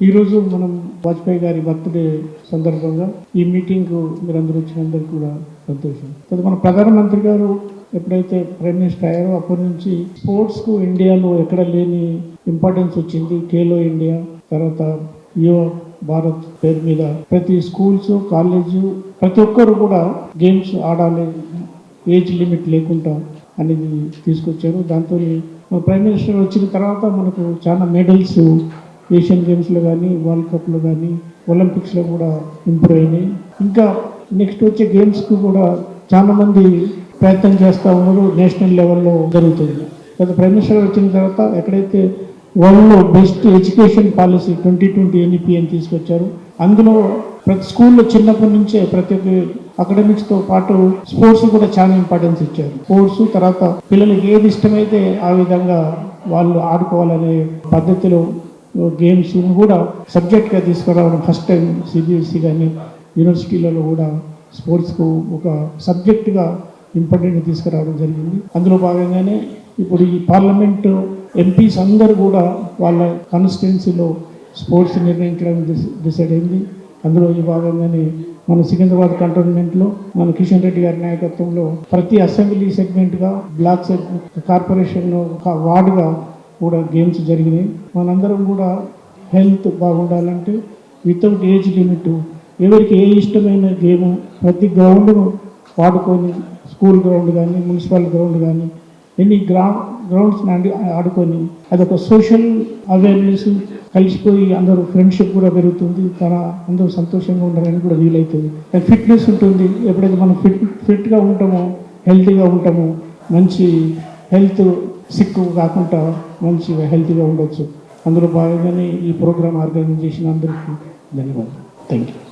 ఈరోజు మనం వాజ్పేయి గారి బర్త్డే సందర్భంగా ఈ మీటింగ్కు మీరందరూ వచ్చినందరికీ కూడా సంతోషం. తర్వాత మన ప్రధానమంత్రి గారు ఎప్పుడైతే ప్రైమ్ మినిస్టర్ అయ్యారో అప్పటి నుంచి స్పోర్ట్స్కు ఇండియాలో ఎక్కడ లేని ఇంపార్టెన్స్ వచ్చింది. ఖేలో ఇండియా, తర్వాత యువ భారత్ పేరు మీద ప్రతి స్కూల్స్, కాలేజు ప్రతి ఒక్కరు కూడా గేమ్స్ ఆడాలి, ఏజ్ లిమిట్ లేకుండా అనేది తీసుకొచ్చారు. దాంతో మన ప్రైమ్ మినిస్టర్ వచ్చిన తర్వాత మనకు చాలా మెడల్స్ ఏషియన్ గేమ్స్లో కానీ, వరల్డ్ కప్లో కానీ, ఒలింపిక్స్లో కూడా ఇంప్రూవ్ అయినాయి. ఇంకా నెక్స్ట్ వచ్చే గేమ్స్కి కూడా చాలామంది ప్రయత్నం చేస్తూ ఉన్నారు. నేషనల్ లెవెల్లో జరుగుతుంది. గత ప్రైమ్ మినిస్టర్ వచ్చిన తర్వాత ఎక్కడైతే వరల్డ్లో బెస్ట్ ఎడ్యుకేషన్ పాలసీ 2020 NEP అని తీసుకొచ్చారు. అందులో ప్రతి స్కూల్లో చిన్నప్పటి నుంచే ప్రతి ఒక్క అకాడమిక్స్తో పాటు స్పోర్ట్స్ కూడా చాలా ఇంపార్టెన్స్ ఇచ్చారు. స్పోర్ట్స్ తర్వాత పిల్లలకి ఏది ఇష్టమైతే ఆ విధంగా వాళ్ళు ఆడుకోవాలనే పద్ధతిలో గేమ్స్ కూడా సబ్జెక్ట్గా తీసుకురావడం ఫస్ట్ టైం CBSE కానీ యూనివర్సిటీలలో కూడా స్పోర్ట్స్కు ఒక సబ్జెక్టుగా ఇంపార్టెంట్ తీసుకురావడం జరిగింది. అందులో భాగంగానే ఇప్పుడు ఈ పార్లమెంటు ఎంపీస్ అందరూ కూడా వాళ్ళ కాన్స్టిట్యున్సీలో స్పోర్ట్స్ నిర్ణయించడం డిసైడ్ అయింది. అందులో ఈ భాగంగానే మన సికింద్రాబాద్ కంటోన్మెంట్లో మన కిషన్ రెడ్డి గారి నాయకత్వంలో ప్రతి అసెంబ్లీ సెగ్మెంట్గా బ్లాక్ కార్పొరేషన్లో ఒక వార్డుగా కూడా గేమ్స్ జరిగినాయి. మనందరం కూడా హెల్త్ బాగుండాలంటే వితౌట్ ఏజ్ లిమిట్ ఎవరికి ఏ ఇష్టమైన గేమ్ ప్రతి గ్రౌండ్ను వాడుకొని, స్కూల్ గ్రౌండ్ కానీ, మున్సిపల్ గ్రౌండ్ కానీ, ఎన్ని గ్రౌండ్స్ ఆడుకొని అదొక సోషల్ అవేర్నెస్ కలిసిపోయి అందరూ ఫ్రెండ్షిప్ కూడా పెరుగుతుంది. అందరూ సంతోషంగా ఉండాలని కూడా వీలవుతుంది. ఫిట్నెస్ ఉంటుంది. ఎప్పుడైతే మనం ఫిట్గా ఉంటామో, హెల్తీగా ఉంటామో, మంచి హెల్త్ సిక్ కాకుండా మంచిగా హెల్తీగా ఉండొచ్చు. అందులో భాగంగానే ఈ ప్రోగ్రామ్ ఆర్గనైజ్ చేసిన అందరికీ ధన్యవాదాలు. Thank you.